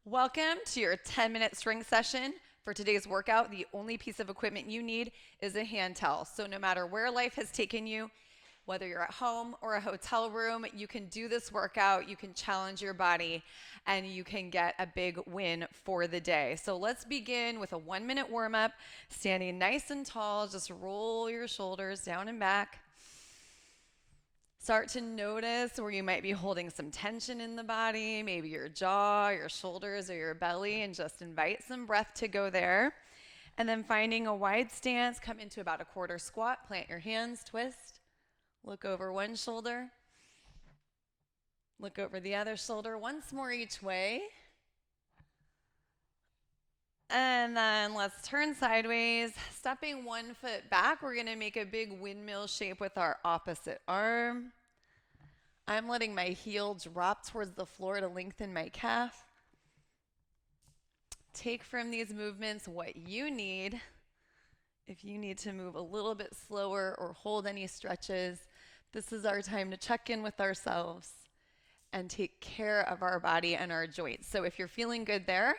Welcome to your 10-minute strength session. For today's workout, the only piece of equipment you need is a hand towel. So no matter where life has taken you, whether you're at home or a hotel room, you can do this workout, you can challenge your body, and you can get a big win for the day. So let's begin with a 1-minute warm-up, standing nice and tall. Just roll your shoulders down and back. Start to notice where you might be holding some tension in the body, maybe your jaw, your shoulders, or your belly, and just invite some breath to go there. And then finding a wide stance, come into about a quarter squat, plant your hands, twist, look over one shoulder, look over the other shoulder, once more each way. And then let's turn sideways, stepping 1 foot back. We're going to make a big windmill shape with our opposite arm. I'm letting my heel drop towards the floor to lengthen my calf. Take from these movements what you need. If you need to move a little bit slower or hold any stretches, this is our time to check in with ourselves and take care of our body and our joints. So if you're feeling good there,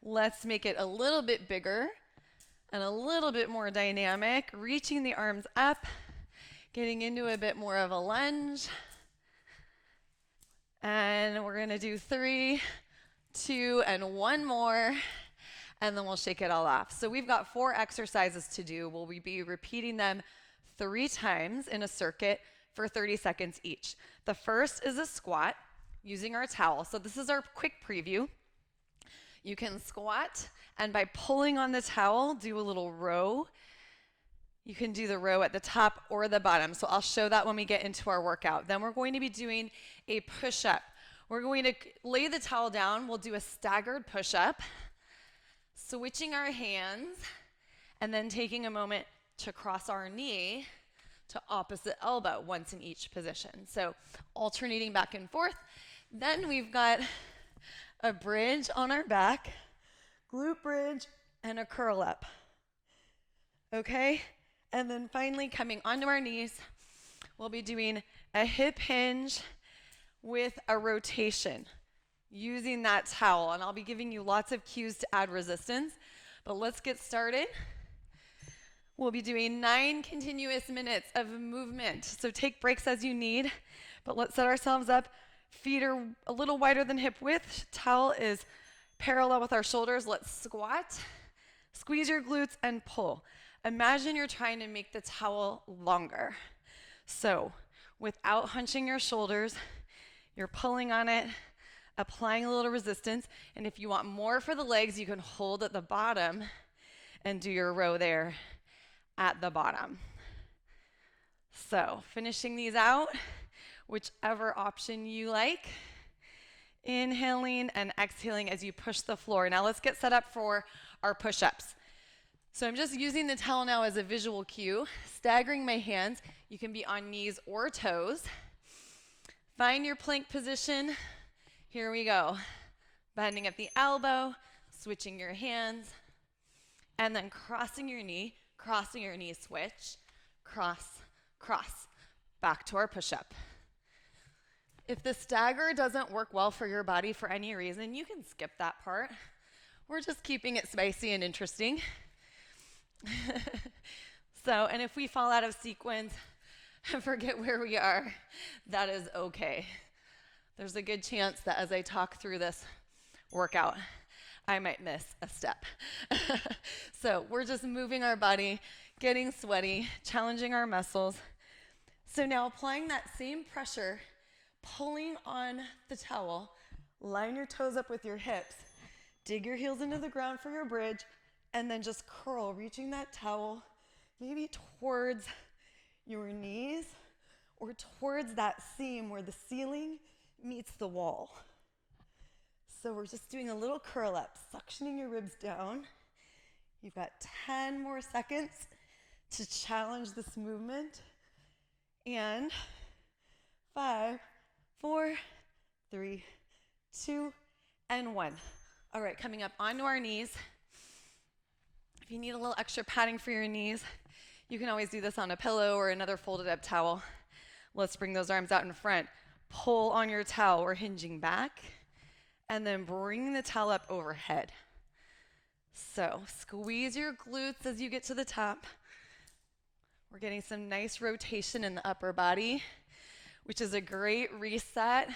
let's make it a little bit bigger and a little bit more dynamic, reaching the arms up, getting into a bit more of a lunge. And we're going to do 3, 2, and 1 more, and then we'll shake it all off. So we've got 4 exercises to do. We'll be repeating them 3 times in a circuit for 30 seconds each. The first is a squat using our towel. So this is our quick preview. You can squat, and by pulling on the towel, do a little row. You can do the row at the top or the bottom. So I'll show that when we get into our workout. Then we're going to be doing a push-up. We're going to lay the towel down. We'll do a staggered push-up, switching our hands, and then taking a moment to cross our knee to opposite elbow, once in each position. So alternating back and forth. Then we've got a bridge on our back, glute bridge, and a curl up. Okay? And then finally coming onto our knees, we'll be doing a hip hinge with a rotation using that towel. And I'll be giving you lots of cues to add resistance, but let's get started. We'll be doing 9 continuous minutes of movement. So take breaks as you need, but let's set ourselves up. Feet are a little wider than hip width. Towel is parallel with our shoulders. Let's squat, squeeze your glutes, and pull. Imagine you're trying to make the towel longer. So without hunching your shoulders, you're pulling on it, applying a little resistance. And if you want more for the legs, you can hold at the bottom and do your row there at the bottom. So finishing these out, whichever option you like. Inhaling and exhaling as you push the floor. Now let's get set up for our push-ups. So I'm just using the towel now as a visual cue, staggering my hands. You can be on knees or toes. Find your plank position. Here we go. Bending at the elbow, switching your hands, and then crossing your knee, switch, cross, cross. Back to our push-up. If the stagger doesn't work well for your body for any reason, you can skip that part. We're just keeping it spicy and interesting. And if we fall out of sequence and forget where we are, that is okay. There's a good chance that as I talk through this workout, I might miss a step. So we're just moving our body, getting sweaty, challenging our muscles. So now applying that same pressure, pulling on the towel, line your toes up with your hips, dig your heels into the ground for your bridge, and then just curl, reaching that towel maybe towards your knees or towards that seam where the ceiling meets the wall. So we're just doing a little curl up, suctioning your ribs down. You've got 10 more seconds to challenge this movement. And 5, 4, 3, 2, and 1. All right, coming up onto our knees. If you need a little extra padding for your knees, you can always do this on a pillow or another folded up towel. Let's bring those arms out in front. Pull on your towel. We're hinging back and then bring the towel up overhead. So squeeze your glutes as you get to the top. We're getting some nice rotation in the upper body, which is a great reset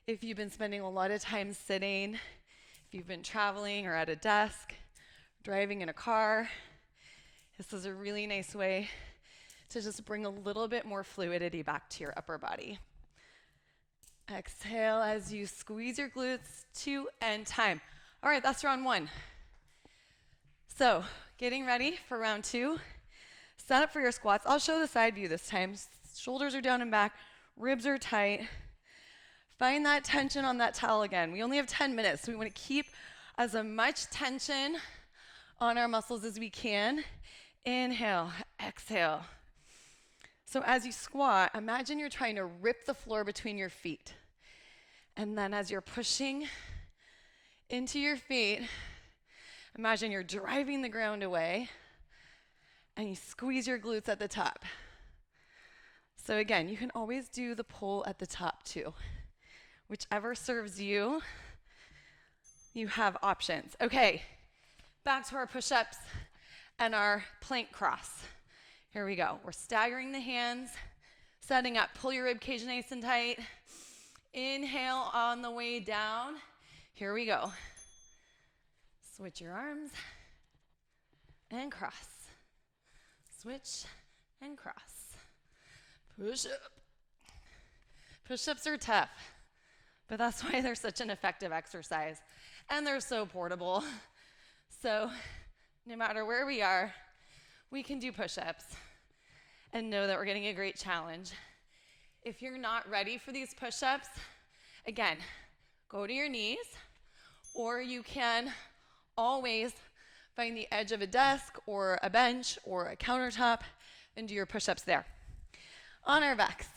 if you've been spending a lot of time sitting, if you've been traveling or at a desk, driving in a car. This is a really nice way to just bring a little bit more fluidity back to your upper body. Exhale as you squeeze your glutes, 2 and time. All right, that's round 1. So getting ready for round 2. Set up for your squats. I'll show the side view this time. Shoulders are down and back, ribs are tight. Find that tension on that towel again. We only have 10 minutes, so we want to keep as much tension on our muscles as we can. Inhale, exhale. So as you squat, imagine you're trying to rip the floor between your feet. And then as you're pushing into your feet, imagine you're driving the ground away and you squeeze your glutes at the top. So again, you can always do the pull at the top too. Whichever serves you, you have options. Okay, back to our push-ups and our plank cross. Here we go. We're staggering the hands, setting up. Pull your rib cage nice and tight. Inhale on the way down. Here we go. Switch your arms and cross. Switch and cross. Push up. Push-ups are tough, but that's why they're such an effective exercise. And they're so portable. So no matter where we are, we can do push-ups and know that we're getting a great challenge. If you're not ready for these push-ups, again, go to your knees, or you can always find the edge of a desk or a bench or a countertop and do your push-ups there. On our backs,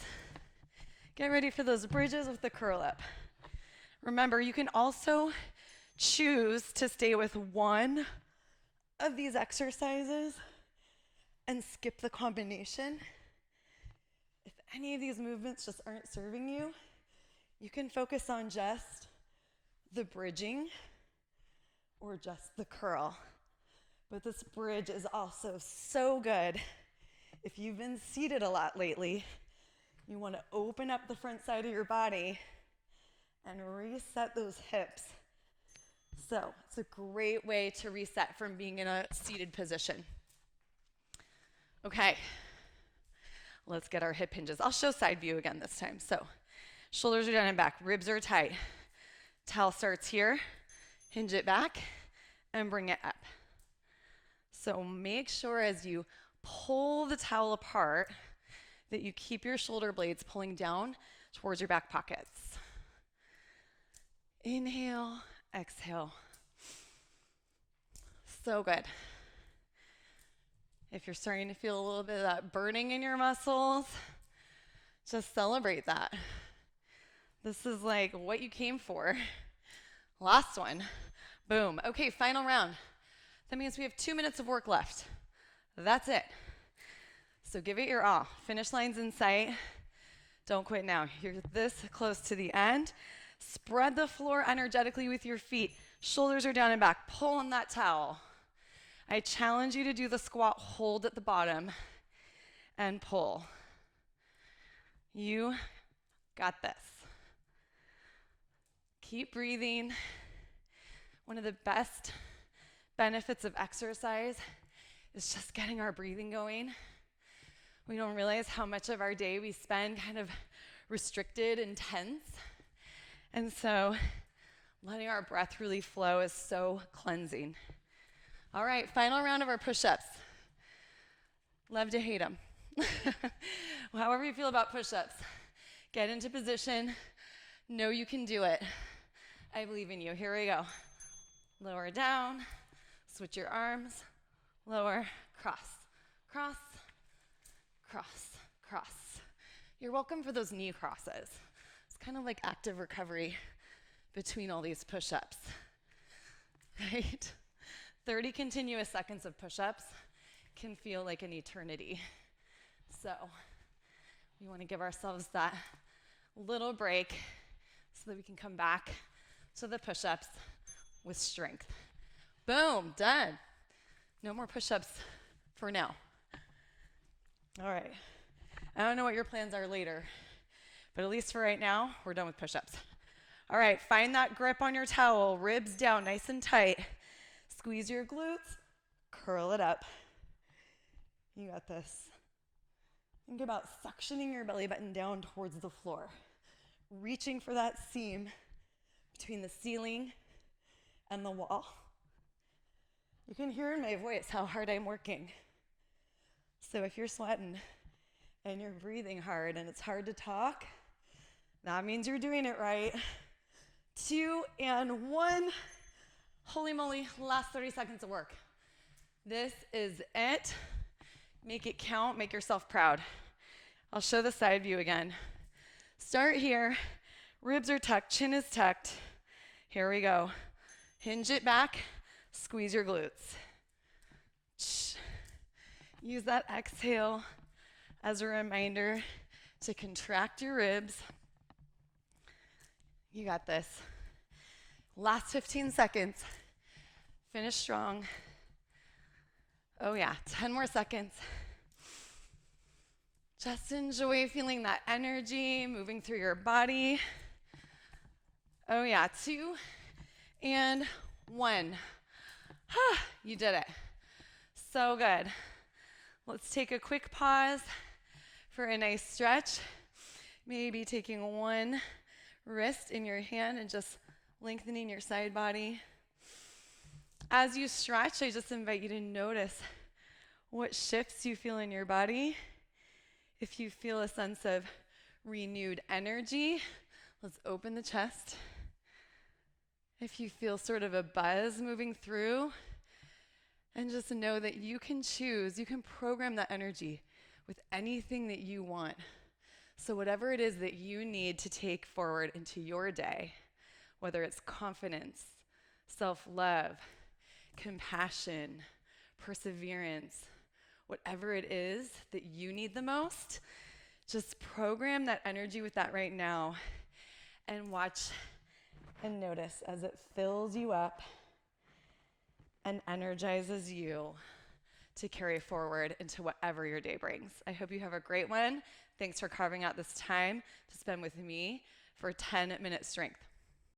get ready for those bridges with the curl up. Remember, you can also choose to stay with one of these exercises and skip the combination. If any of these movements just aren't serving you, you can focus on just the bridging or just the curl. But this bridge is also so good. If you've been seated a lot lately, you want to open up the front side of your body and reset those hips. So it's a great way to reset from being in a seated position. Okay, let's get our hip hinges. I'll show side view again this time. So shoulders are down and back, ribs are tight. Towel starts here, hinge it back, and bring it up. So make sure as you pull the towel apart that you keep your shoulder blades pulling down towards your back pockets. Inhale, exhale. So good. If you're starting to feel a little bit of that burning in your muscles, just celebrate that. This is like what you came for. Last one. Boom. Okay, final round. That means we have 2 minutes of work left. That's it. So give it your all. Finish line's in sight. Don't quit now. You're this close to the end. Spread the floor energetically with your feet. Shoulders are down and back. Pull on that towel. I challenge you to do the squat hold at the bottom and pull. You got this. Keep breathing. One of the best benefits of exercise is just getting our breathing going. We don't realize how much of our day we spend kind of restricted and tense. And so letting our breath really flow is so cleansing. All right, final round of our push-ups. Love to hate them. However you feel about push-ups, get into position. Know you can do it. I believe in you. Here we go. Lower down, switch your arms, lower, cross, cross, cross, cross. You're welcome for those knee crosses. It's kind of like active recovery between all these push-ups, right? 30 continuous seconds of push-ups can feel like an eternity. So we want to give ourselves that little break so that we can come back to the push-ups with strength. Boom, done. No more push-ups for now. All right. I don't know what your plans are later, but at least for right now, we're done with push-ups. All right, find that grip on your towel, ribs down nice and tight. Squeeze your glutes, curl it up. You got this. Think about suctioning your belly button down towards the floor, reaching for that seam between the ceiling and the wall. You can hear in my voice how hard I'm working. So if you're sweating and you're breathing hard and it's hard to talk, that means you're doing it right. 2 and 1. Holy moly, last 30 seconds of work. This is it. Make it count, make yourself proud. I'll show the side view again. Start here, ribs are tucked, chin is tucked. Here we go. Hinge it back, squeeze your glutes. Use that exhale as a reminder to contract your ribs. You got this. Last 15 seconds. Finish strong. Oh yeah, 10 more seconds. Just enjoy feeling that energy moving through your body. Oh yeah, 2 and 1. You did it. So good. Let's take a quick pause for a nice stretch. Maybe taking one wrist in your hand and just lengthening your side body. As you stretch, I just invite you to notice what shifts you feel in your body. If you feel a sense of renewed energy, let's open the chest. If you feel sort of a buzz moving through, and just know that you can choose, you can program that energy with anything that you want. So whatever it is that you need to take forward into your day, whether it's confidence, self-love, compassion, perseverance, whatever it is that you need the most, just program that energy with that right now and watch and notice as it fills you up and energizes you to carry forward into whatever your day brings. I hope you have a great one. Thanks for carving out this time to spend with me for 10-minute strength.